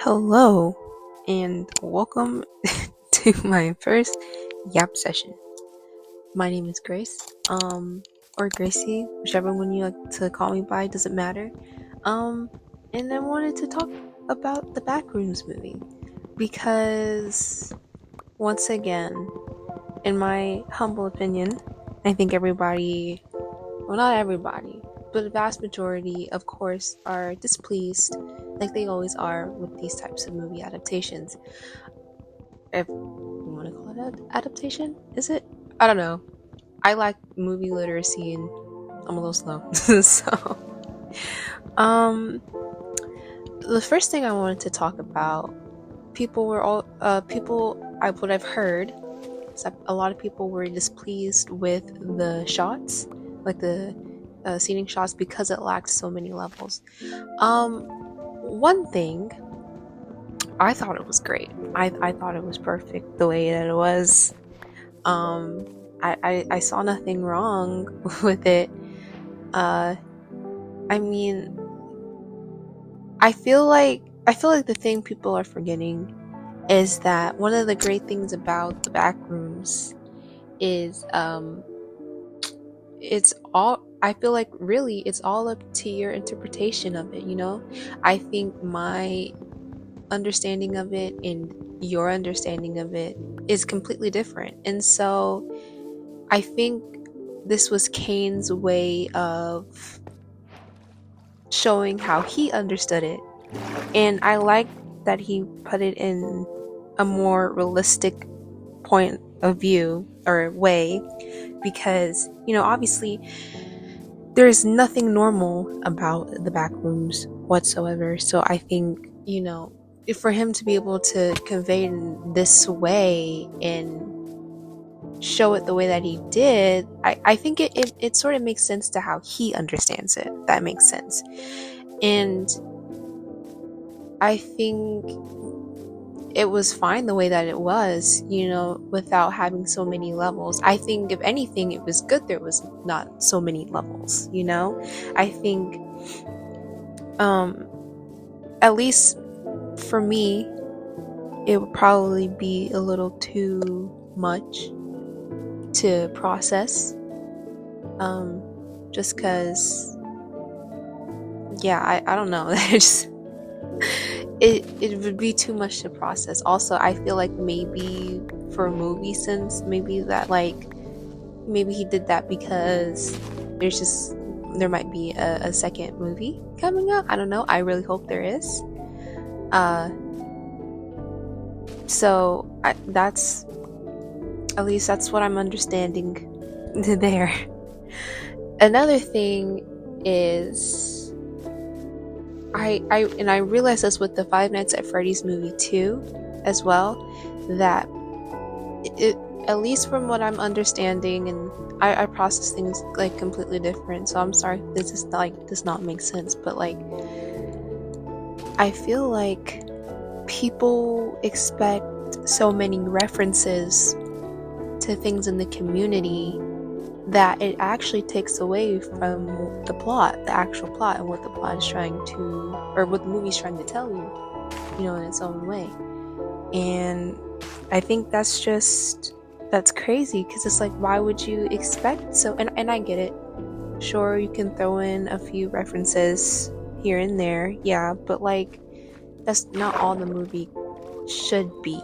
Hello, and welcome to my first Yap session. My name is Grace, or Gracie, whichever one you like to call me by, doesn't matter. Um, and I wanted to talk about the Backrooms movie because, once again, in my humble opinion, I think everybody, well, not everybody, but the vast majority, of course, are displeased, like they always are with these types of movie adaptations. If you want to call it an adaptation, is it? I don't know. I lack movie literacy and I'm a little slow. So, um, the first thing I wanted to talk about, what I've heard, is that a lot of people were displeased with the shots, like the seating shots, because it lacked so many levels. One thing, I thought it was great. I thought it was perfect the way that it was. I saw nothing wrong with it. I mean, I feel like the thing people are forgetting is that one of the great things about the Backrooms is it's all, I feel like really it's all up to your interpretation of it. I think my understanding of it and your understanding of it is completely different. And so I think this was Kane's way of showing how he understood it. And I like that he put it in a more realistic point of view or way because, obviously there's nothing normal about the Backrooms whatsoever. So I think, for him to be able to convey it in this way and show it the way that he did, I think it sort of makes sense to how he understands it. That makes sense. And I think it was fine the way that it was, without having so many levels. I think if anything, it was good there was not so many levels. I think at least for me, it would probably be a little too much to process, just because, yeah, I don't know. It would be too much to process. Also, I feel like maybe for movie sense, maybe he did that because there might be a second movie coming up. I don't know. I really hope there is. So that's what I'm understanding there. Another thing is, I realized this with the Five Nights at Freddy's movie too, as well, that it, at least from what I'm understanding, and I process things like completely different. So I'm sorry if this is does not make sense, but I feel like people expect so many references to things in the community that it actually takes away from the actual plot, and what the plot is trying to, or what the movie's trying to tell you, in its own way. And I think that's crazy, because it's like, why would you expect so? And I get it. Sure, you can throw in a few references here and there, yeah, but that's not all the movie should be,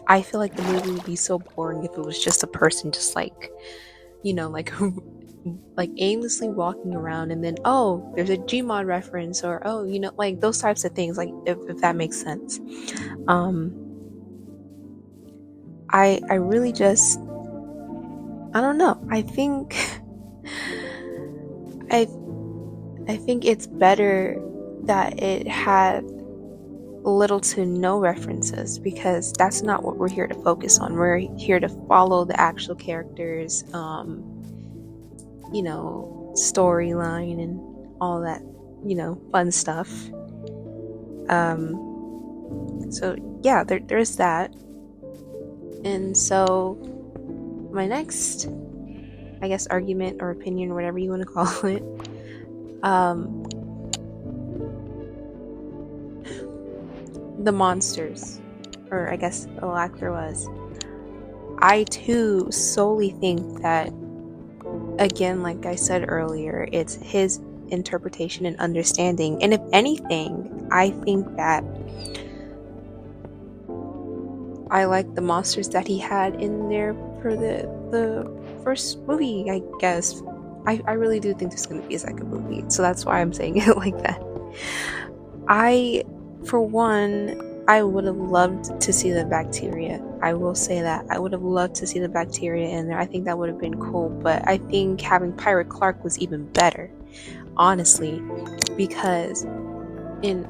I feel like the movie would be so boring if it was just a person just aimlessly walking around, and then, oh, there's a Gmod reference, or oh, those types of things, if that makes sense. I really just, I don't know. I think I think it's better that it had little to no references, because that's not what we're here to focus on. We're here to follow the actual characters, storyline and all that, fun stuff. So yeah, there's that. And so my next, I guess, argument or opinion, whatever you want to call it, the monsters, or I guess the lack there was, I too solely think that, again, like I said earlier, it's his interpretation and understanding. And if anything, I think that I like the monsters that he had in there for the first movie, I guess. I really do think there's going to be a second movie, so that's why I'm saying it like that. I, for one, I would have loved to see the bacteria. I will say that. I would have loved to see the bacteria in there. I think that would have been cool, but I think having Pirate Clark was even better, honestly, because in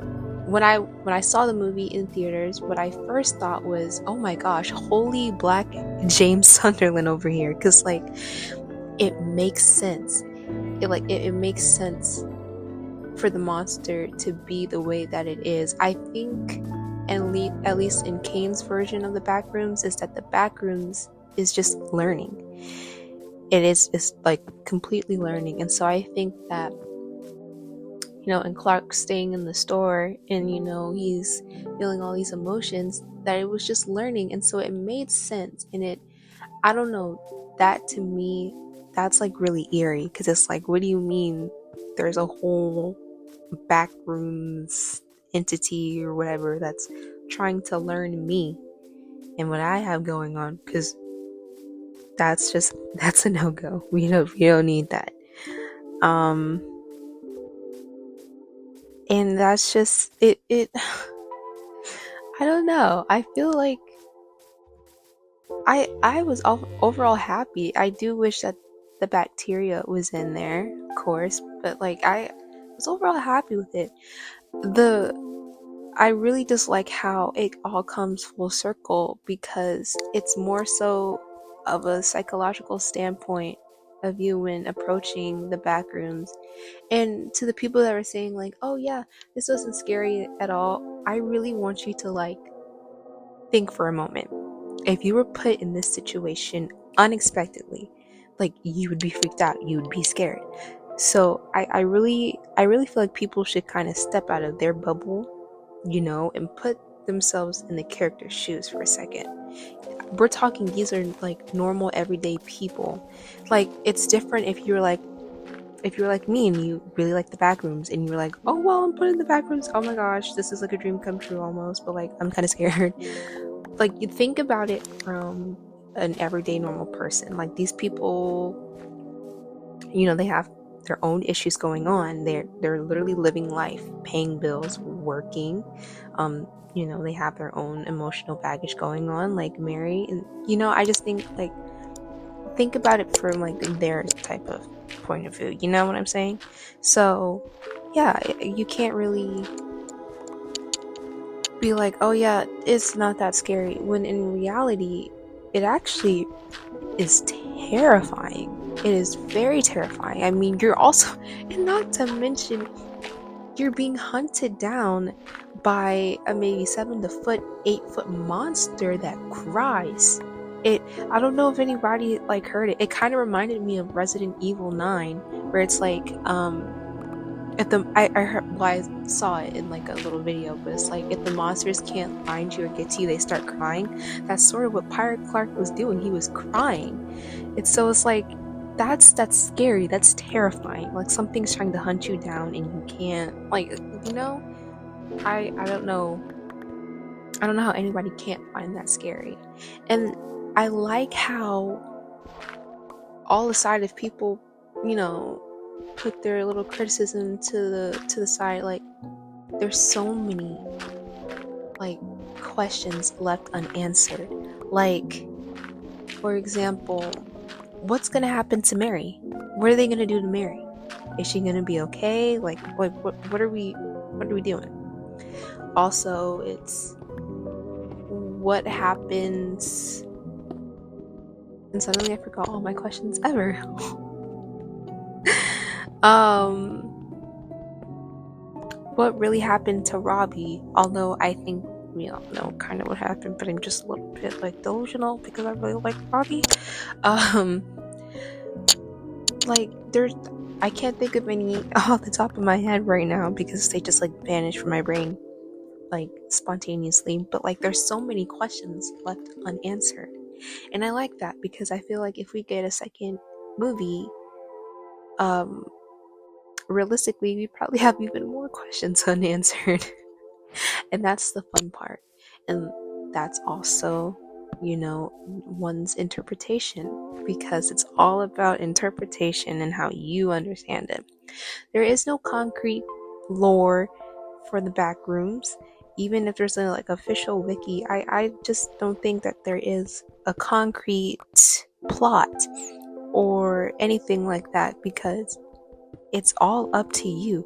when I saw the movie in theaters, what I first thought was, oh my gosh, holy black James Sunderland over here, because like it makes sense. It makes sense for the monster to be the way that it is. I think, at least in Kane's version of the Backrooms, is that the Backrooms is just learning. It is just like completely learning, and so I think that, and Clark staying in the store and, he's feeling all these emotions, that it was just learning. And so it made sense. And I don't know, that to me, that's like really eerie, because it's like, what do you mean there's a whole backrooms entity or whatever that's trying to learn me and what I have going on? Because that's a no-go. We don't need that. And that's just it I don't know. I feel like I was overall happy. I do wish that the bacteria was in there, of course, but like I was overall happy with it. I really just like how it all comes full circle, because it's more so of a psychological standpoint of you when approaching the backrooms. And to the people that are saying like, oh yeah, this wasn't scary at all, I really want you to like think for a moment. If you were put in this situation unexpectedly, like you would be freaked out, you would be scared. So I really feel like people should kind of step out of their bubble, and put themselves in the character's shoes for a second. We're talking, these are like normal everyday people. Like, it's different if you're like me and you really like the Backrooms and you're like, oh well, I'm put in the Backrooms, oh my gosh, this is like a dream come true almost, but like I'm kind of scared. Like, you think about it from an everyday normal person. Like, these people, they have their own issues going on. They're literally living life, paying bills, working. They have their own emotional baggage going on, like Mary. And I just think about it from like their type of point of view. You know what I'm saying? So yeah, you can't really be like, oh yeah, it's not that scary, when in reality it actually is terrifying. It is very terrifying. I mean, you're also, and not to mention, you're being hunted down by a maybe 8 foot monster that cries. I don't know if anybody like heard it. It kind of reminded me of Resident Evil 9, where it's like I heard, well, I saw it in like a little video, but it's like, if the monsters can't find you or get to you, they start crying. That's sort of what Pirate Clark was doing. He was crying. It's like, that's scary. That's terrifying. Like, something's trying to hunt you down and you can't, like, I don't know. I don't know how anybody can't find that scary. And I like how all the side of people, put their little criticism to the side. Like, there's so many like questions left unanswered. Like, for example, what's gonna happen to Mary? What are they gonna do to Mary? Is she gonna be okay? Like, what are we doing? Also, it's what happens, and suddenly I forgot all my questions ever. What really happened to Robbie? Although I think we all know kind of what happened, but I'm just a little bit like delusional because I really like Robbie. Like, I can't think of any off the top of my head right now because they just like vanished from my brain. like spontaneously, but like there's so many questions left unanswered. And I like that because I feel like if we get a second movie, um realistically we probably have even more questions unanswered. And that's the fun part. And that's also, one's interpretation, because it's all about interpretation and how you understand it. There is no concrete lore for the Backrooms. Even if there's a like official wiki, I just don't think that there is a concrete plot or anything like that, because it's all up to you.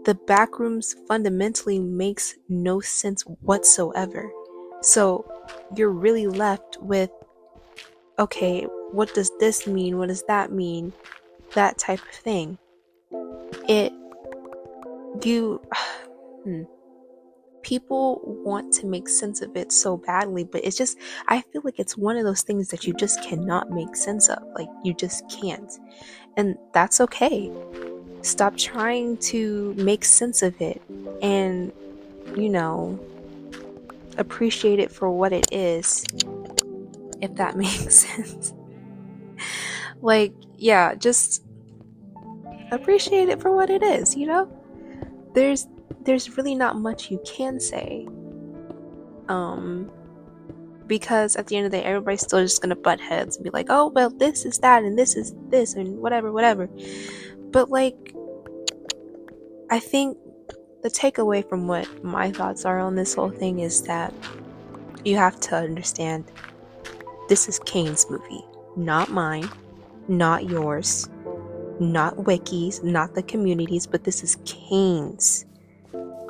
The Backrooms fundamentally makes no sense whatsoever. So you're really left with, okay, what does this mean? What does that mean? That type of thing. You people want to make sense of it so badly, but it's just, I feel like it's one of those things that you just cannot make sense of. Like, you just can't. And that's okay. Stop trying to make sense of it and, appreciate it for what it is, if that makes sense. Like, yeah, just appreciate it for what it is, There's really not much you can say. Because at the end of the day, everybody's still just gonna butt heads and be like, oh, well, this is that, and this is this, and whatever. But, like, I think the takeaway from what my thoughts are on this whole thing is that you have to understand this is Kane's movie, not mine, not yours, not Wiki's, not the community's, but this is Kane's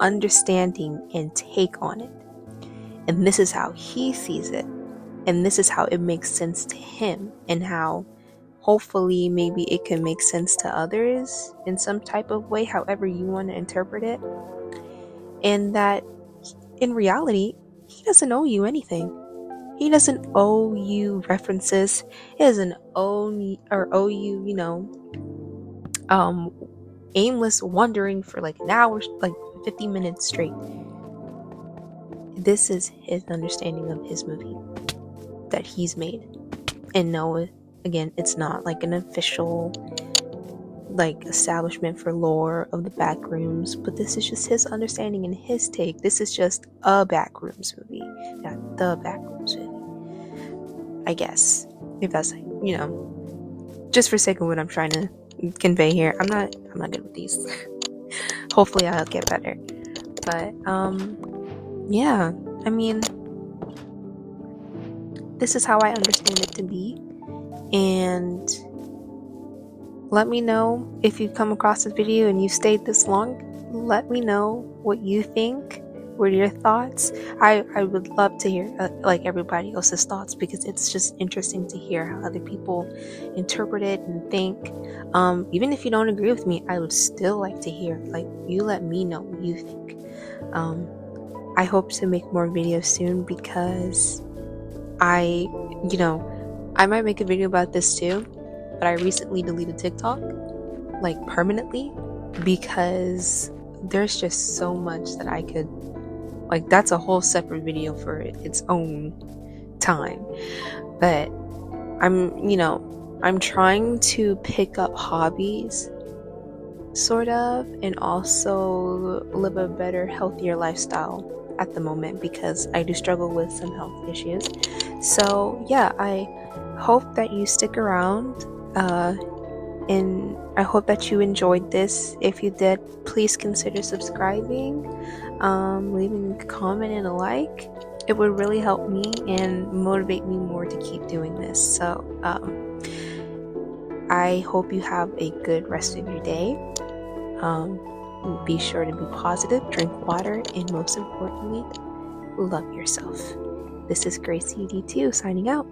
understanding and take on it. And this is how he sees it. And this is how it makes sense to him, and how hopefully maybe it can make sense to others in some type of way, however you want to interpret it. And that in reality, he doesn't owe you anything. He doesn't owe you references. He doesn't owe you, aimless wandering for like an hour, like 50 minutes straight. This is his understanding of his movie that he's made. And no, again, it's not like an official like establishment for lore of the Backrooms, but this is just his understanding and his take. This is just a Backrooms movie, not the Backrooms movie, I guess, if that's, just for sake of what I'm trying to convey here. I'm not good with these. Hopefully I'll get better. But yeah, I mean, this is how I understand it to be. And let me know if you come across this video and you stayed this long. Let me know what you think. What are your thoughts? I would love to hear like everybody else's thoughts, because it's just interesting to hear how other people interpret it and think. Even if you don't agree with me, I would still like to hear, like, you let me know what you think. I hope to make more videos soon, because I might make a video about this too, but I recently deleted TikTok, like permanently, because there's just so much that I could, like, that's a whole separate video for its own time. But I'm trying to pick up hobbies, sort of, and also live a better, healthier lifestyle at the moment, because I do struggle with some health issues. So yeah, I hope that you stick around, and I hope that you enjoyed this. If you did, please consider subscribing, leaving a comment and a like. It would really help me and motivate me more to keep doing this. So I hope you have a good rest of your day. Be sure to be positive, drink water, and most importantly, love yourself. This is Gracie D2 signing out.